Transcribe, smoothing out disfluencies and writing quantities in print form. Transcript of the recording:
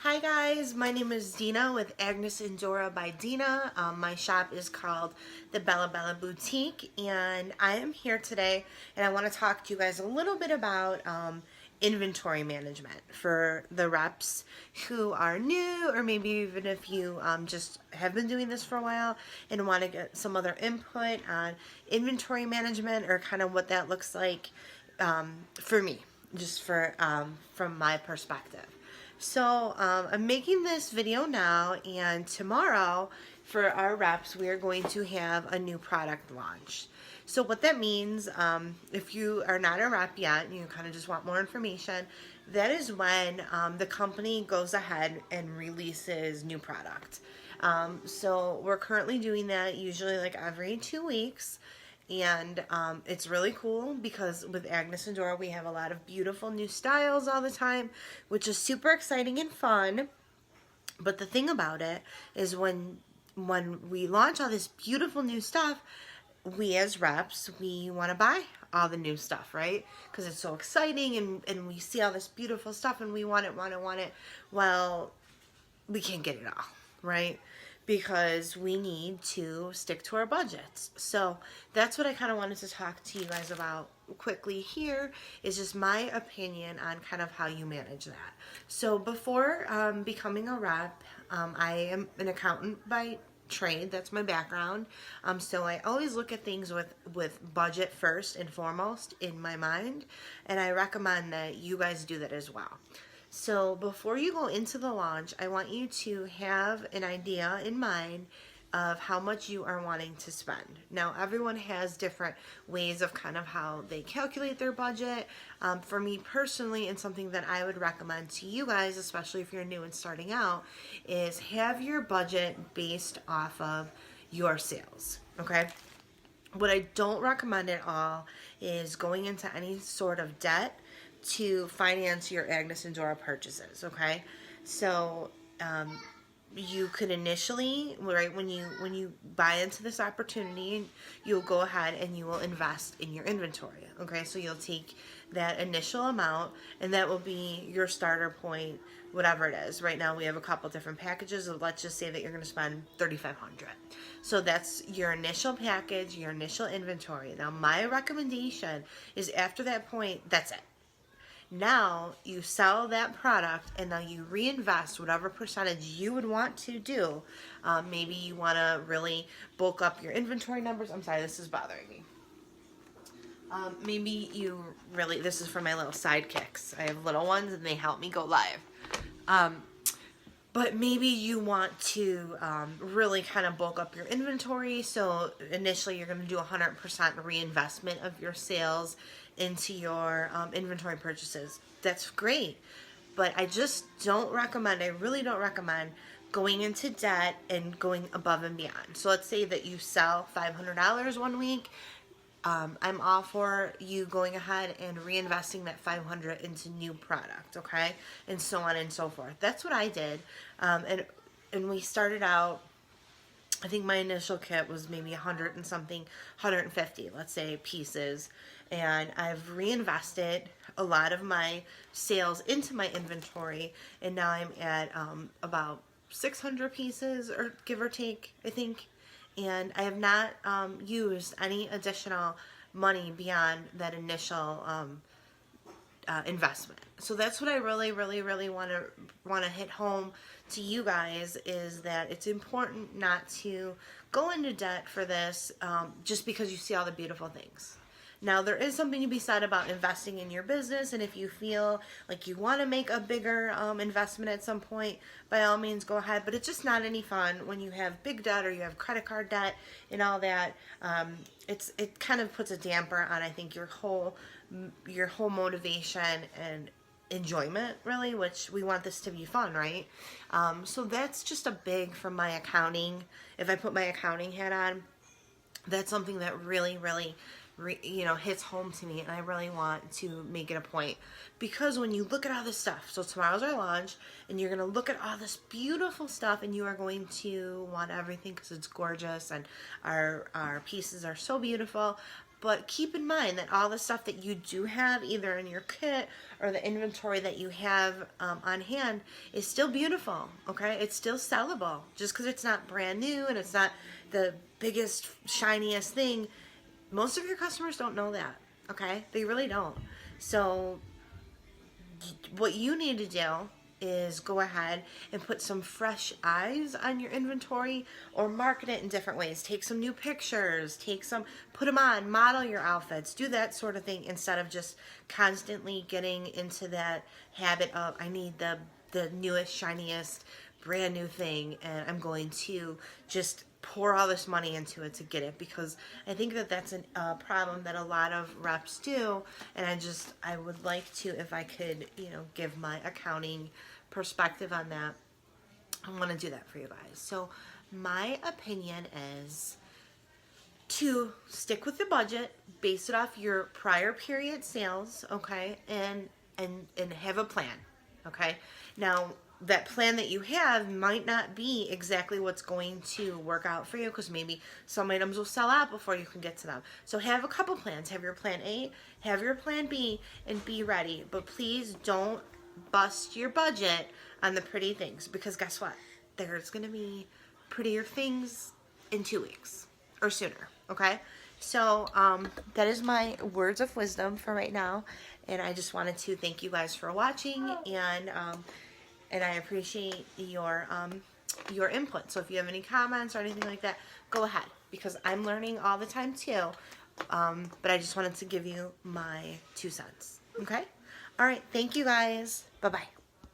Hi guys, my name is Dina with Agnes Dora by Dina. My shop is called the Bella Bella Boutique, and I am here today and I want to talk to you guys a little bit about inventory management for the reps who are new, or maybe even if you just have been doing this for a while and want to get some other input on inventory management or kind of what that looks like for me, just for from my perspective. So I'm making this video now, and tomorrow for our reps we are going to have a new product launch. So what that means, if you are not a rep yet and you kind of just want more information, that is when the company goes ahead and releases new product. So we're currently doing that usually like every 2 weeks. And it's really cool because with Agnes and Dora we have a lot of beautiful new styles all the time, which is super exciting and fun. But the thing about it is when we launch all this beautiful new stuff, we as reps, we want to buy all the new stuff, right? Because it's so exciting, and we see all this beautiful stuff and we want it. Well, we can't get it all, right? Because we need to stick to our budgets. So that's what I kind of wanted to talk to you guys about quickly here, is just my opinion on kind of how you manage that. So before becoming a rep, I am an accountant by trade. That's my background. So I always look at things with budget first and foremost in my mind, and I recommend that you guys do that as well. So before you go into the launch, I want you to have an idea in mind of how much you are wanting to spend. Now, everyone has different ways of kind of how they calculate their budget. For me personally, and something that I would recommend to you guys, especially if you're new and starting out, is have your budget based off of your sales, okay? What I don't recommend at all is going into any sort of debt to finance your Agnes and Dora purchases, okay? So you could initially, right, when you buy into this opportunity, you'll go ahead and you will invest in your inventory, okay? So you'll take that initial amount, and that will be your starter point, whatever it is. Right now we have a couple different packages. So let's just say that you're going to spend $3,500. So that's your initial package, your initial inventory. Now my recommendation is after that point, that's it. Now you sell that product, and now you reinvest whatever percentage you would want to do. Maybe you want to really bulk up your inventory numbers. I'm sorry, this is bothering me. Maybe you really, this is for my little sidekicks. I have little ones and they help me go live. But maybe you want to really kind of bulk up your inventory. So initially you're going to do 100% reinvestment of your sales into your inventory purchases. That's great. But I just don't recommend, I really don't recommend going into debt and going above and beyond. So let's say that you sell $500 one week. I'm all for you going ahead and reinvesting that $500 into new product, okay? And so on and so forth. That's what I did. And we started out, I think my initial kit was maybe 100 and something, 150, let's say, pieces. And I've reinvested a lot of my sales into my inventory, and now I'm at about 600 pieces, or give or take, I think. And I have not used any additional money beyond that initial investment. So that's what I really want to hit home to you guys, is that it's important not to go into debt for this just because you see all the beautiful things. Now, there is something to be said about investing in your business, and if you feel like you want to make a bigger investment at some point, by all means go ahead, but it's just not any fun when you have big debt or you have credit card debt and all that. It kind of puts a damper on, I think, your whole motivation and enjoyment, really, which we want this to be fun, right? So that's just a big, from my accounting, if I put my accounting hat on, that's something that really hits home to me, and I really want to make it a point, because when you look at all this stuff, so tomorrow's our launch, and you're going to look at all this beautiful stuff, and you are going to want everything because it's gorgeous, and our pieces are so beautiful. But keep in mind that all the stuff that you do have either in your kit or the inventory that you have on hand is still beautiful, okay? It's still sellable. Just because it's not brand new and it's not the biggest, shiniest thing, most of your customers don't know that, okay? They really don't. So what you need to do is go ahead and put some fresh eyes on your inventory or market it in different ways. Take some new pictures, put them on, model your outfits, do that sort of thing instead of just constantly getting into that habit of I need the newest, shiniest, brand new thing and I'm going to just pour all this money into it to get it, because I think that that's a problem that a lot of reps do, and I would like to, if I could, give my accounting perspective on that. I want to do that for you guys. So my opinion is to stick with the budget, base it off your prior period sales, okay, and have a plan, okay. Now that plan that you have might not be exactly what's going to work out for you, because maybe some items will sell out before you can get to them. So have a couple plans. Have your plan A, have your plan B, and be ready. But please don't bust your budget on the pretty things, because guess what? There's going to be prettier things in 2 weeks or sooner, okay? So that is my words of wisdom for right now, and I just wanted to thank you guys for watching, and I appreciate your input. So if you have any comments or anything like that, go ahead, because I'm learning all the time too. But I just wanted to give you my 2 cents. Okay? All right. Thank you guys. Bye-bye.